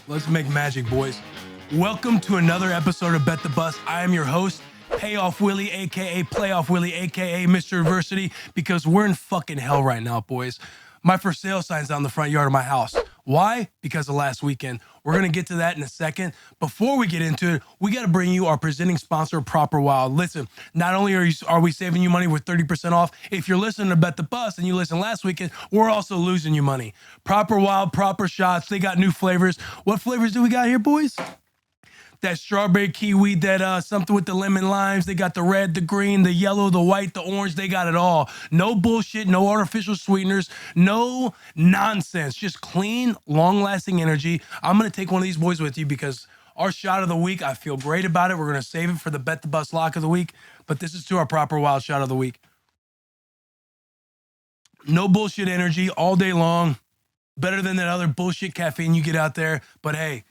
Let's make magic, boys. Welcome to another episode of Bet the Bus. I am your host, Payoff Willie, aka Playoff Willie, aka Mr. Adversity, because we're in fucking hell right now, boys. My for sale sign's down the front yard of my house. Why? Because of last weekend. We're gonna get to that in a second. Before we get into it, we gotta bring you our presenting sponsor, Proper Wild. Listen, not only are we saving you money with 30% off, if you're listening to Bet the Bus and you listened last weekend, we're also losing you money. Proper Wild, proper shots. They got new flavors. What flavors do we got here, boys? That strawberry kiwi, that something with the lemon limes. They got the red, the green, the yellow, the white, the orange. They got it all. No bullshit, no artificial sweeteners, no nonsense. Just clean, long-lasting energy. I'm going to take one of these boys with you because our shot of the week, I feel great about it. We're going to save it for the Bet the Bus lock of the week, but this is to our Proper Wild shot of the week. No bullshit energy all day long. Better than that other bullshit caffeine you get out there. But hey,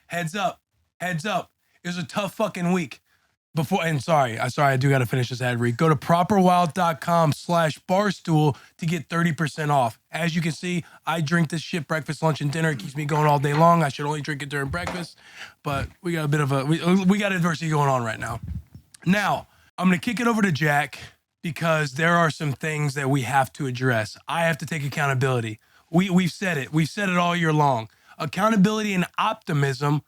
heads up. Heads up. It was a tough fucking week. I do got to finish this ad read. Go to properwild.com/barstool to get 30% off. As you can see, I drink this shit breakfast, lunch, and dinner. It keeps me going all day long. I should only drink it during breakfast, but we got a bit of we got adversity going on right now. Now, I'm going to kick it over to Jack because there are some things that we have to address. I have to take accountability. We've said it. We've said it all year long. Accountability and optimism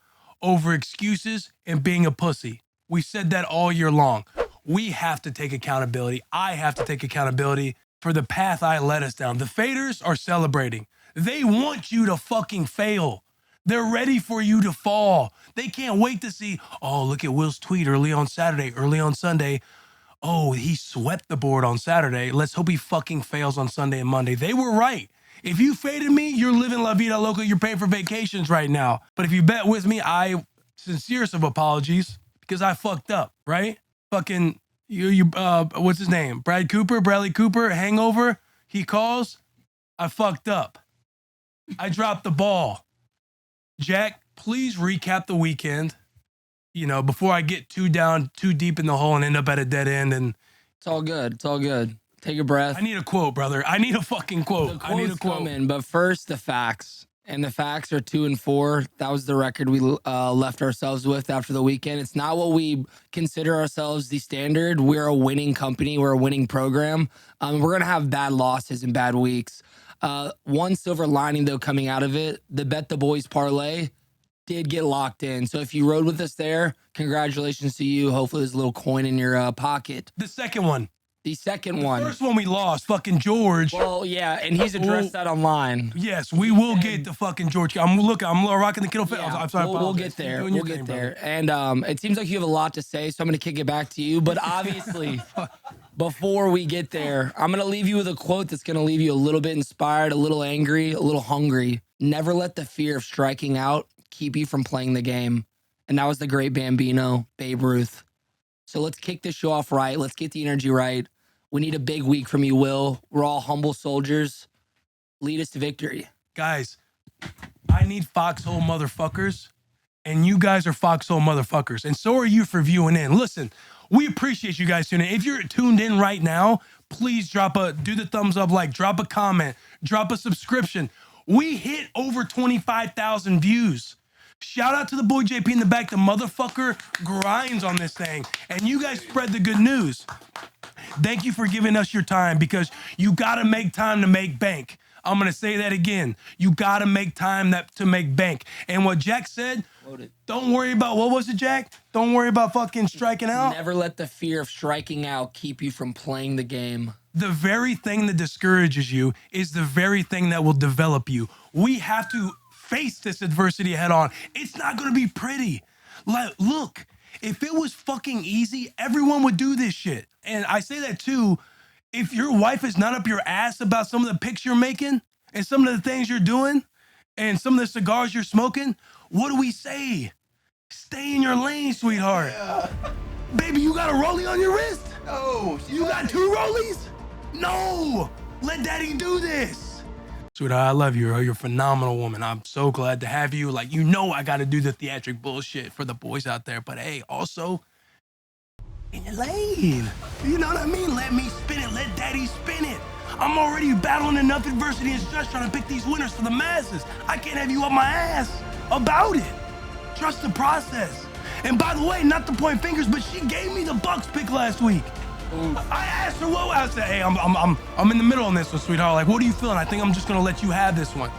over excuses and being a pussy. We said that all year long. We have to take accountability. I have to take accountability for the path I led us down. The faders are celebrating. They want you to fucking fail. They're ready for you to fall. They can't wait to see, oh, look at Will's tweet early on Saturday, early on Sunday. Oh, he swept the board on Saturday. Let's hope he fucking fails on Sunday and Monday. They were right. If you faded me, you're living La Vida Loca. You're paying for vacations right now. But if you bet with me, sincerest of apologies because I fucked up, right? Fucking, what's his name? Bradley Cooper, hangover. He calls. I fucked up. I dropped the ball. Jack, please recap the weekend, before I get too deep in the hole and end up at a dead end. And it's all good. It's all good. Take a breath. I need a quote, brother. I need a fucking quote. I need a quote. Coming, but first, the facts. And the facts are 2-4. That was the record we left ourselves with after the weekend. It's not what we consider ourselves the standard. We're a winning company. We're a winning program. We're going to have bad losses and bad weeks. One silver lining, though, coming out of it, the Bet the Boys parlay did get locked in. So if you rode with us there, congratulations to you. Hopefully there's a little coin in your pocket. The second one. The second one. The first one we lost, fucking George. Well, yeah, and he's addressed that online. Yes, we will get the fucking George. I'm rocking the Kittle. Yeah, I'm sorry, we'll get there. We'll get there. And it seems like you have a lot to say, so I'm going to kick it back to you. But obviously, before we get there, I'm going to leave you with a quote that's going to leave you a little bit inspired, a little angry, a little hungry. Never let the fear of striking out keep you from playing the game. And that was the great Bambino, Babe Ruth. So let's kick this show off right. Let's get the energy right. We need a big week from you, Will. We're all humble soldiers. Lead us to victory. Guys, I need foxhole motherfuckers, and you guys are foxhole motherfuckers, and so are you for viewing in. Listen, we appreciate you guys tuning in. If you're tuned in right now, please do the thumbs up, drop a comment, drop a subscription. We hit over 25,000 views. Shout out to the boy JP in the back. The motherfucker grinds on this thing, and you guys spread the good news. Thank you for giving us your time because you got to make time to make bank. I'm going to say that again. You got to make time to make bank. And what Jack said, don't worry about, what was it, Jack? Don't worry about fucking striking out. Never let the fear of striking out keep you from playing the game. The very thing that discourages you is the very thing that will develop you. We have to face this adversity head on. It's not going to be pretty. Look, if it was fucking easy, everyone would do this shit. And I say that too, if your wife is not up your ass about some of the pics you're making and some of the things you're doing and some of the cigars you're smoking, what do we say? Stay in your lane, sweetheart. Yeah. Baby, you got a rollie on your wrist? No. You got 2 rollies? No. Let daddy do this. Sweetheart, I love you. You're a phenomenal woman. I'm so glad to have you. I got to do the theatric bullshit for the boys out there. But hey, also, in your lane. You know what I mean? Let me spin it. Let daddy spin it. I'm already battling enough adversity and stress trying to pick these winners for the masses. I can't have you up my ass about it. Trust the process. And by the way, not to point fingers, but she gave me the Bucks pick last week. I asked her what I said. Hey, I'm in the middle on this one, sweetheart. Like, what are you feeling? I think I'm just gonna let you have this one.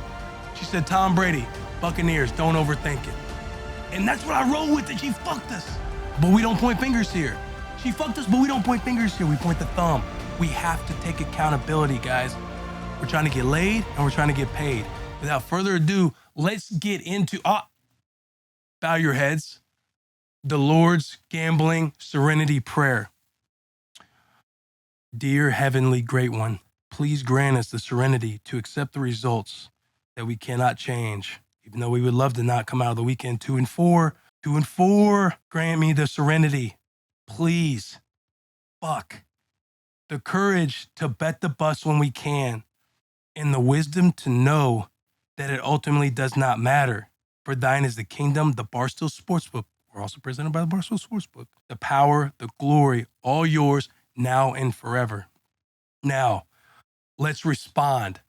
She said, Tom Brady, Buccaneers, don't overthink it. And that's what I roll with. That she fucked us, but we don't point fingers here. She fucked us, but we don't point fingers here. We point the thumb. We have to take accountability, guys. We're trying to get laid and we're trying to get paid. Without further ado, let's get into bow your heads. The Lord's Gambling Serenity Prayer. Dear Heavenly Great One, please grant us the serenity to accept the results that we cannot change. Even though we would love to not come out of the weekend 2-4, 2-4, grant me the serenity. Please. Fuck. The courage to bet the bus when we can, and the wisdom to know that it ultimately does not matter. For thine is the kingdom, the Barstool Sportsbook. We're also presented by the Barstool Sportsbook. The power, the glory, all yours, now and forever. Now, let's respond.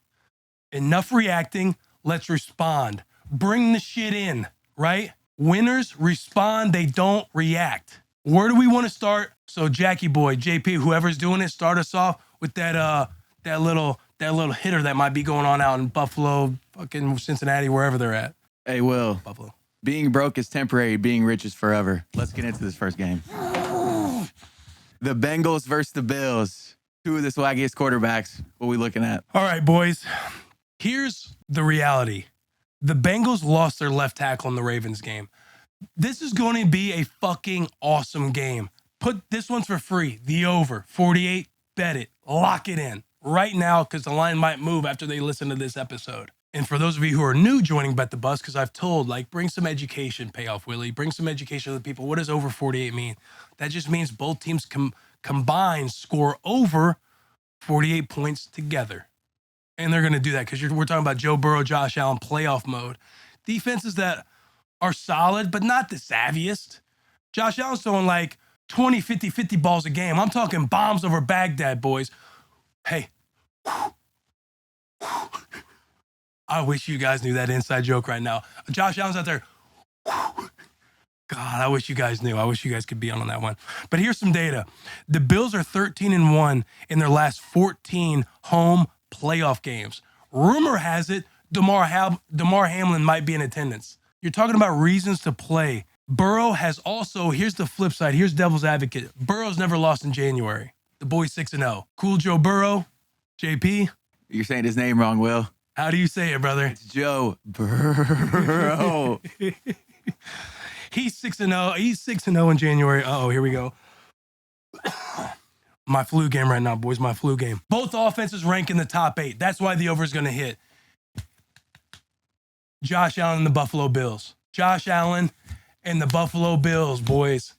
Enough reacting, let's respond. Bring the shit in, right? Winners respond, they don't react. Where do we want to start? So Jackie boy, JP, whoever's doing it, start us off with that little hitter that might be going on out in Buffalo, fucking Cincinnati, wherever they're at. Hey, Will. Buffalo. Being broke is temporary. Being rich is forever. Let's get into this first game. The Bengals versus the Bills. Two of the swaggiest quarterbacks. What are we looking at? All right, boys. Here's the reality. The Bengals lost their left tackle in the Ravens game. This is going to be a fucking awesome game. Put this one's for free. The over. 48. Bet it. Lock it in right now because the line might move after they listen to this episode. And for those of you who are new joining Bet the Bus, because I've told, like, bring some education, payoff, Willie. Bring some education to the people. What does over 48 mean? That just means both teams combined score over 48 points together. And they're going to do that because we're talking about Joe Burrow, Josh Allen, playoff mode. Defenses that are solid, but not the savviest. Josh Allen's throwing like 20, 50, 50 balls a game. I'm talking bombs over Baghdad, boys. Hey. I wish you guys knew that inside joke right now. Josh Allen's out there. God, I wish you guys knew. I wish you guys could be on that one. But here's some data. The Bills are 13-1 in their last 14 home playoff games. Rumor has it Damar Hamlin might be in attendance. You're talking about reasons to play. Burrow has also, here's the flip side. Here's devil's advocate. Burrow's never lost in January. The boy's 6-0. Cool Joe Burrow. JP. You're saying his name wrong, Will. How do you say it, brother? It's Joe Burrow. He's 6-0. He's 6-0 in January. Uh-oh, here we go. My flu game right now, boys. My flu game. Both offenses rank in the top 8. That's why the over is going to hit. Josh Allen and the Buffalo Bills. Josh Allen and the Buffalo Bills, boys.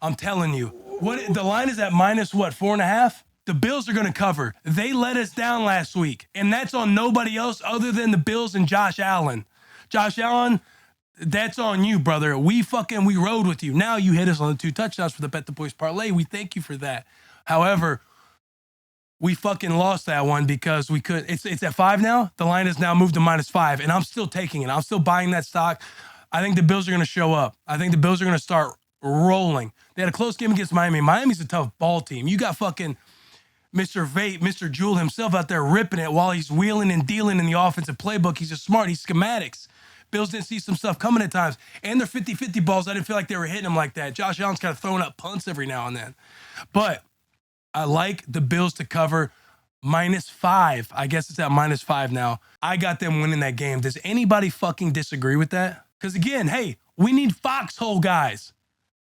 I'm telling you. What the line is at minus what, 4.5? The Bills are going to cover. They let us down last week, and that's on nobody else other than the Bills and Josh Allen. Josh Allen, that's on you, brother. We rode with you. Now you hit us on the 2 touchdowns for the Bet the Boys parlay. We thank you for that. However, we fucking lost that one because we could. It's at 5 now. The line has now moved to -5, and I'm still taking it. I'm still buying that stock. I think the Bills are going to show up. I think the Bills are going to start rolling. They had a close game against Miami. Miami's a tough ball team. You got fucking Mr. Vape, Mr. Jewel himself out there ripping it while he's wheeling and dealing in the offensive playbook. He's just smart. He's schematics. Bills didn't see some stuff coming at times. And their 50-50 balls, I didn't feel like they were hitting them like that. Josh Allen's kind of throwing up punts every now and then. But I like the Bills to cover -5. I guess it's at -5 now. I got them winning that game. Does anybody fucking disagree with that? Because again, hey, we need foxhole guys.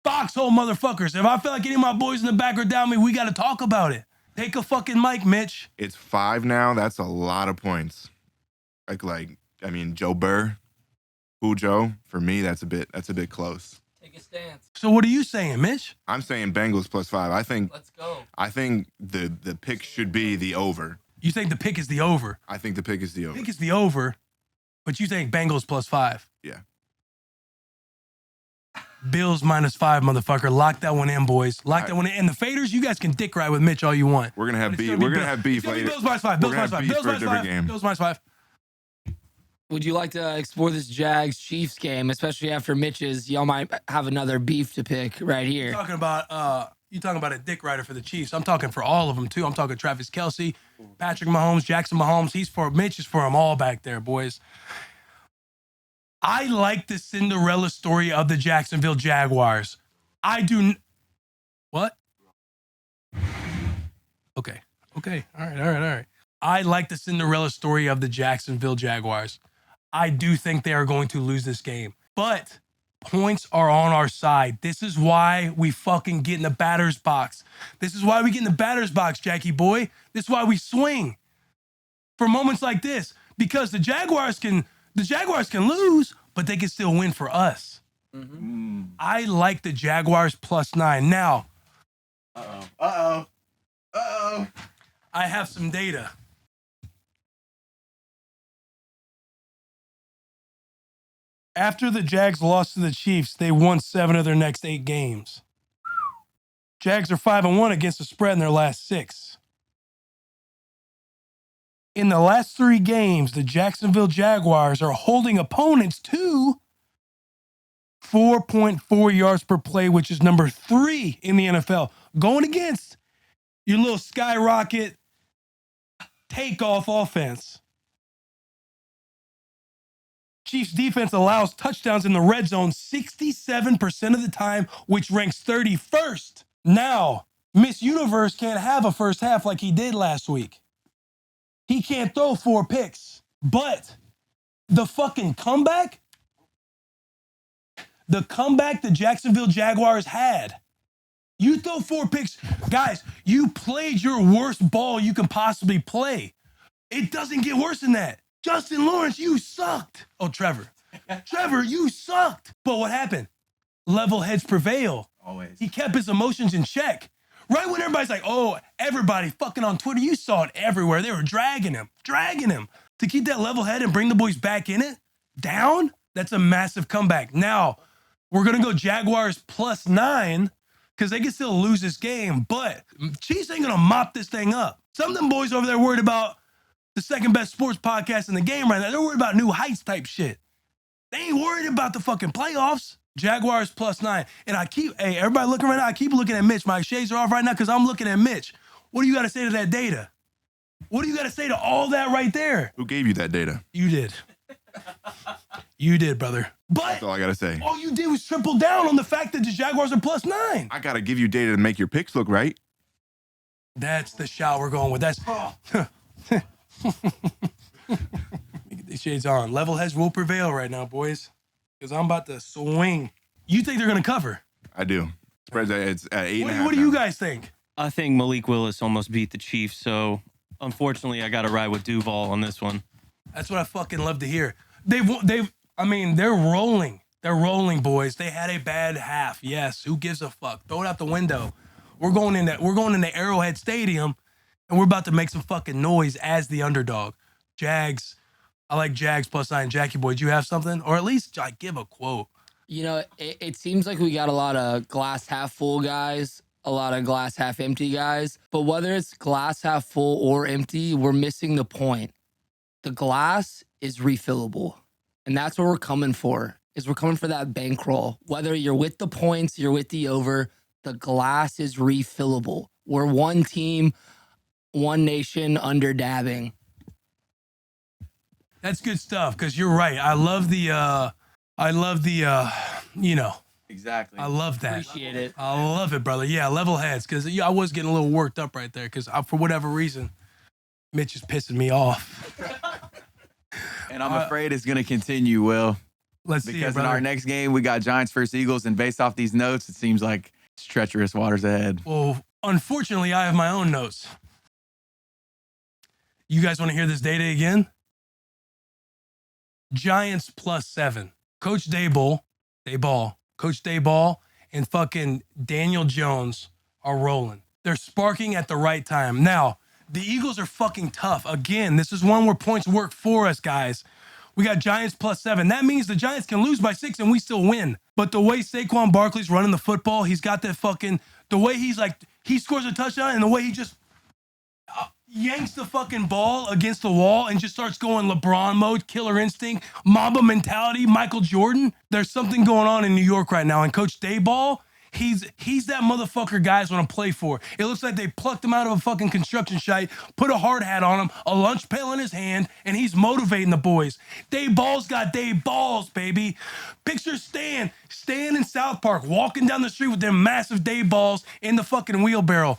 Foxhole motherfuckers. If I feel like any of my boys in the back are down me, we got to talk about it. Take a fucking mic, Mitch. It's 5 now. That's a lot of points. I mean, Joe Burr, who Joe? For me, that's a bit close. Take a stance. So what are you saying, Mitch? I'm saying Bengals +5. Let's go. I think the pick should be the over. You think the pick is the over? I think the pick is the over. Pick is the over, but you think Bengals +5? Yeah. Bills -5, motherfucker. Lock that one in, boys. Lock that one in. And the faders, you guys can dick ride with Mitch all you want. We're gonna have But it's beef. be We're gonna Bill- have beef it's gonna be later. Bills -5. Bills We're gonna have -5. beef Bills for a different -5. game. Bills -5. Would you like to explore this Jags-Chiefs game, especially after Mitch's? Y'all might have another beef to pick right here. You talking about a dick rider for the Chiefs. I'm talking for all of them, too. I'm talking Travis Kelce, Patrick Mahomes, Jackson Mahomes. Mitch is for them all back there, boys. I like the Cinderella story of the Jacksonville Jaguars. What? Okay. All right. I like the Cinderella story of the Jacksonville Jaguars. I do think they are going to lose this game, but points are on our side. This is why we fucking get in the batter's box. This is why we get in the batter's box, Jackie boy. This is why we swing for moments like this, because the Jaguars can lose, but they can still win for us. Mm-hmm. I like the Jaguars +9. Now, Uh-oh. I have some data. After the Jags lost to the Chiefs, they won 7 of their next 8 games. Jags are 5-1 against the spread in their last 6. In the last 3 games, the Jacksonville Jaguars are holding opponents to 4.4 yards per play, which is number 3 in the NFL. Going against your little skyrocket takeoff offense. Chiefs defense allows touchdowns in the red zone 67% of the time, which ranks 31st. Now, Miss Universe can't have a first half like he did last week. He can't throw 4 picks. But the fucking comeback, the Jacksonville Jaguars had. You throw 4 picks. Guys, you played your worst ball you can possibly play. It doesn't get worse than that. Justin Lawrence, you sucked. Oh, Trevor, you sucked. But what happened? Level heads prevail. Always. He kept his emotions in check. Right when everybody's like, oh, everybody fucking on Twitter, you saw it everywhere. They were dragging him to keep that level head and bring the boys back in it. Down, that's a massive comeback. Now, we're going to go Jaguars +9 because they can still lose this game, but Chiefs ain't going to mop this thing up. Some of them boys over there worried about the second best sports podcast in the game right now. They're worried about new heights type shit. They ain't worried about the fucking playoffs. Jaguars +9. And everybody looking right now, I keep looking at Mitch. My shades are off right now because I'm looking at Mitch. What do you got to say to that data? What do you got to say to all that right there? Who gave you that data? You did. You did, brother. But That's all I gotta say. all you did was triple down on the fact that the Jaguars are +9. I gotta give you data to make your picks look right. That's the shot we're going with. That's get these shades on. Level heads will prevail right now, boys. Because I'm about to swing. You think they're gonna cover? I do. Spreads it's at 8.5. What do you guys think? I think Malik Willis almost beat the Chiefs, so unfortunately I got to ride with Duval on this one. That's what I fucking love to hear. They're rolling. They're rolling, boys. They had a bad half. Yes. Who gives a fuck? Throw it out the window. We're going into Arrowhead Stadium, and we're about to make some fucking noise as the underdog. Jags. I like Jags +9. Jackie boy, do you have something? Or at least give a quote. You know, it seems like we got a lot of glass half full guys, a lot of glass half empty guys. But whether it's glass half full or empty, we're missing the point. The glass is refillable. And that's what we're coming for, is we're coming for that bankroll. Whether you're with the points, you're with the over, the glass is refillable. We're one team, one nation under dabbing. That's good stuff, because you're right. I love the Exactly. I love that. Appreciate it. I love it, brother. Yeah, level heads, because I was getting a little worked up right there, because for whatever reason, Mitch is pissing me off. And I'm afraid it's going to continue, Will. Let's see it, Because in brother. our next game, we got Giants versus Eagles. And based off these notes, it seems like it's treacherous waters ahead. Well, unfortunately, I have my own notes. You guys want to hear this data again? Giants +7. Coach Coach Dayball and fucking Daniel Jones are rolling. They're sparking at the right time. Now, the Eagles are fucking tough. Again, this is one where points work for us, guys. We got Giants +7. That means the Giants can lose by 6 and we still win. But the way Saquon Barkley's running the football, he's got that fucking, the way he's like, he scores a touchdown and the way he just yanks the fucking ball against the wall and just starts going LeBron mode, killer instinct, Mamba mentality, Michael Jordan. There's something going on in New York right now. And Coach Dayball, he's that motherfucker guys want to play for. It looks like they plucked him out of a fucking construction site, put a hard hat on him, a lunch pail in his hand, and he's motivating the boys. Dayball's got Dayballs, baby. Picture Stan in South Park, walking down the street with them massive Dayballs in the fucking wheelbarrow.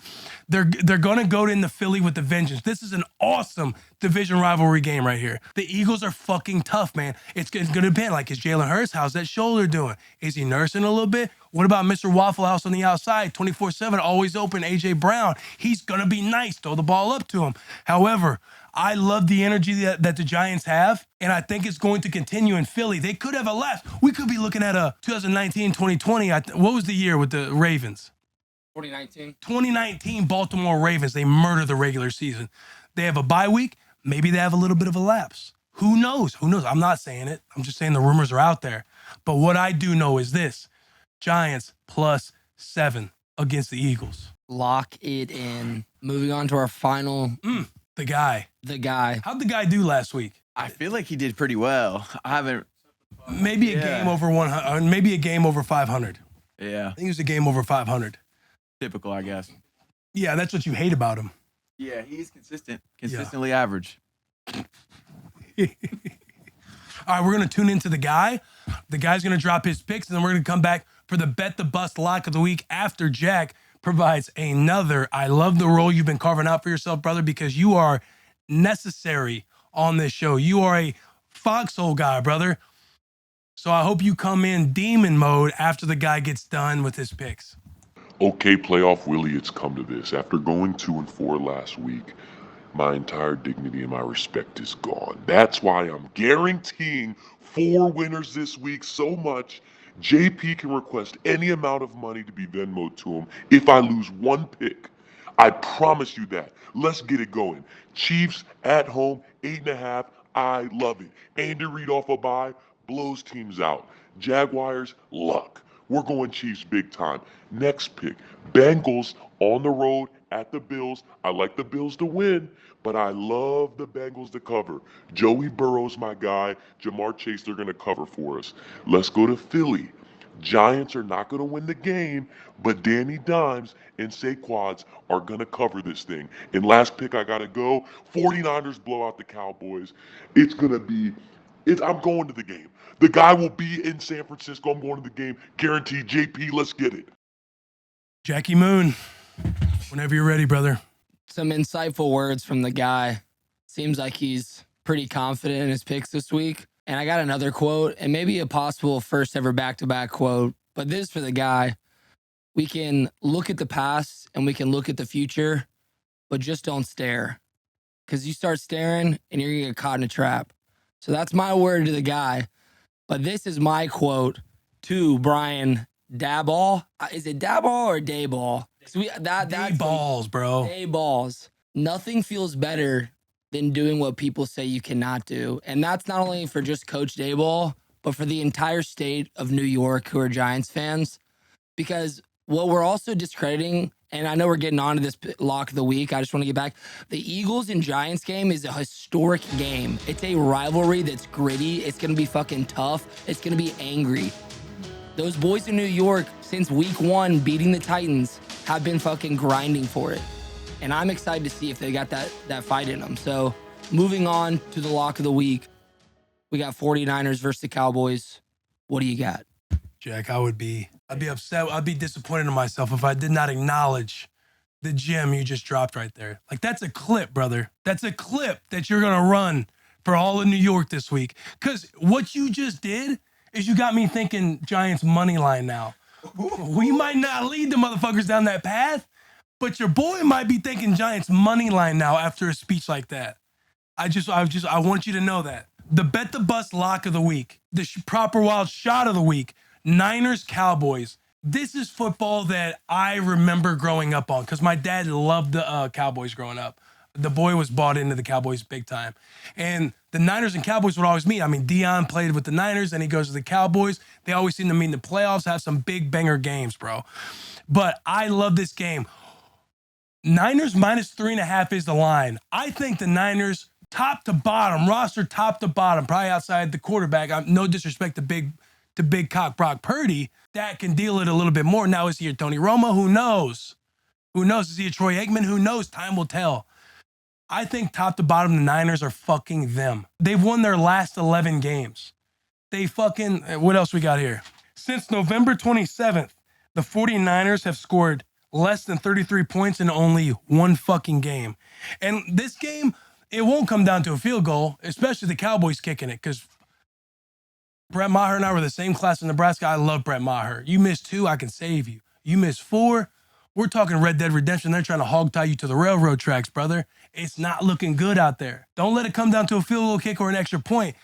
They're gonna go into Philly with the vengeance. This is an awesome division rivalry game right here. The Eagles are fucking tough, man. It's gonna depend. Like, is Jalen Hurts? How's that shoulder doing? Is he nursing a little bit? What about Mr. Waffle House on the outside, 24/7, always open? AJ Brown. He's gonna be nice. Throw the ball up to him. However, I love the energy that the Giants have, and I think it's going to continue in Philly. They could have a lapse. We could be looking at a 2019, 2020. What was the year with the Ravens? 2019 Baltimore Ravens. They murder the regular season. They have a bye week. Maybe they have a little bit of a lapse. Who knows? I'm not saying it. I'm just saying the rumors are out there. But what I do know is this: Giants +7 against the Eagles. Lock it in. Moving on to our final. The guy. How'd the guy do last week? I feel like he did pretty well. I haven't. Maybe a game over 100. Maybe a game over 500. Yeah. I think it was a game over 500. Typical, I guess. Yeah, that's what you hate about him. Yeah, he's consistently average. All right, we're going to tune into the guy. The guy's going to drop his picks, and then we're going to come back for the Bet the Bust lock of the week after Jack provides another. I love the role you've been carving out for yourself, brother, because you are necessary on this show. You are a foxhole guy, brother. So I hope you come in demon mode after the guy gets done with his picks. Okay, Playoff Willie, it's come to this. After going 2-4 last week, my entire dignity and my respect is gone. That's why I'm guaranteeing 4 winners this week so much JP can request any amount of money to be Venmoed to him if I lose one pick. I promise you that. Let's get it going. Chiefs at home, 8.5. I love it. Andy Reid off a bye, blows teams out. Jaguars, luck. We're going Chiefs big time. Next pick, Bengals on the road at the Bills. I like the Bills to win, but I love the Bengals to cover. Joey Burrow's my guy. Jamar Chase, they're going to cover for us. Let's go to Philly. Giants are not going to win the game, but Danny Dimes and Saquads are going to cover this thing. And last pick, I got to go. 49ers blow out the Cowboys. It's going to be, I'm going to the game. The guy will be in San Francisco. I'm going to the game. Guaranteed. JP, let's get it. Jackie Moon, whenever you're ready, brother. Some insightful words from the guy. Seems like he's pretty confident in his picks this week. And I got another quote, and maybe a possible first ever back-to-back quote, but this is for the guy. We can look at the past and we can look at the future, but just don't stare. Because you start staring and you're going to get caught in a trap. So that's my word to the guy. But this is my quote to Brian Daboll. Is it Daboll or Dayball? That's balls, bro. Dayballs. Nothing feels better than doing what people say you cannot do. And that's not only for just Coach Dayball, but for the entire state of New York who are Giants fans. Because what we're also discrediting, and I know we're getting on to this lock of the week, I just want to get back. The Eagles and Giants game is a historic game. It's a rivalry that's gritty. It's going to be fucking tough. It's going to be angry. Those boys in New York, since week 1 beating the Titans, have been fucking grinding for it. And I'm excited to see if they got that fight in them. So moving on to the lock of the week, we got 49ers versus the Cowboys. What do you got? Jack, I'd be upset. I'd be disappointed in myself if I did not acknowledge the gem you just dropped right there. Like, that's a clip, brother. That's a clip that you're going to run for all of New York this week. Because what you just did is you got me thinking Giants money line now. We might not lead the motherfuckers down that path, but your boy might be thinking Giants money line now after a speech like that. I want you to know that. The Bet the Bust lock of the week, the proper wild shot of the week, Niners Cowboys. This is football that I remember growing up on because my dad loved the Cowboys growing up. The boy was bought into the Cowboys big time. And the Niners and Cowboys would always meet. I mean, Dion played with the Niners, and he goes to the Cowboys. They always seem to meet in the playoffs, have some big banger games, bro. But I love this game. Niners minus 3.5 is the line. I think the Niners, top to bottom, roster top to bottom, probably outside the quarterback. No disrespect to big cock Brock Purdy, that can deal it a little bit more. Now, is he a Tony Romo? Who knows? Who knows? Is he a Troy Aikman? Who knows? Time will tell. I think top to bottom, the Niners are fucking them. They've won their last 11 games. They fucking, what else we got here? Since November 27th, the 49ers have scored less than 33 points in only one fucking game. And this game, it won't come down to a field goal, especially the Cowboys kicking it, because Brett Maher and I were the same class in Nebraska. I love Brett Maher. You miss 2, I can save you. You miss 4, we're talking Red Dead Redemption. They're trying to hog tie you to the railroad tracks, brother. It's not looking good out there. Don't let it come down to a field goal kick or an extra point.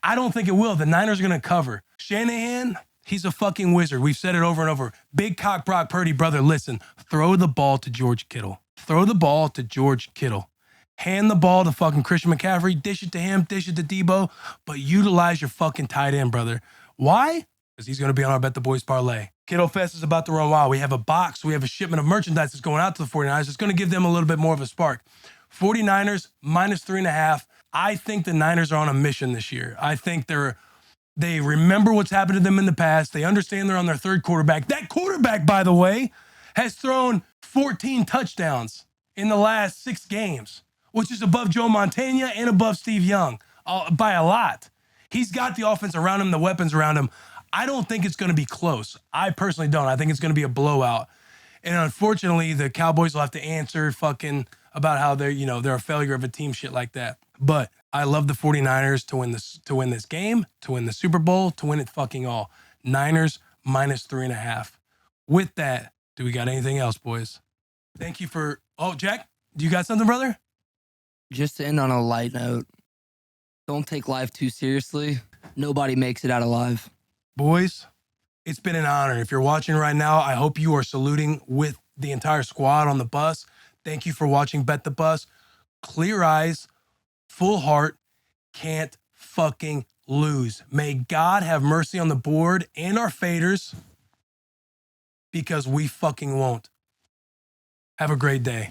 I don't think it will. The Niners are going to cover. Shanahan, he's a fucking wizard. We've said it over and over. Big cock Brock Purdy, brother, listen. Throw the ball to George Kittle. Throw the ball to George Kittle. Hand the ball to fucking Christian McCaffrey. Dish it to him. Dish it to Debo. But utilize your fucking tight end, brother. Why? Because he's going to be on our Bet the Boys parlay. Kittle Fest is about to run wild. We have a box. We have a shipment of merchandise that's going out to the 49ers. It's going to give them a little bit more of a spark. 49ers minus 3.5. I think the Niners are on a mission this year. I think they remember what's happened to them in the past. They understand they're on their third quarterback. That quarterback, by the way, has thrown 14 touchdowns in the last 6 games, which is above Joe Montana and above Steve Young by a lot. He's got the offense around him, the weapons around him. I don't think it's going to be close. I personally don't. I think it's going to be a blowout. And unfortunately, the Cowboys will have to answer fucking about how they're a failure of a team, shit like that. But I love the 49ers to win this game, to win the Super Bowl, to win it fucking all. Niners minus 3.5. With that, do we got anything else, boys? Thank you for, Jack, do you got something, brother? Just to end on a light note, don't take life too seriously. Nobody makes it out alive. Boys, it's been an honor. If you're watching right now, I hope you are saluting with the entire squad on the bus. Thank you for watching Bet the Bus. Clear eyes, full heart, can't fucking lose. May God have mercy on the board and our faders, because we fucking won't. Have a great day.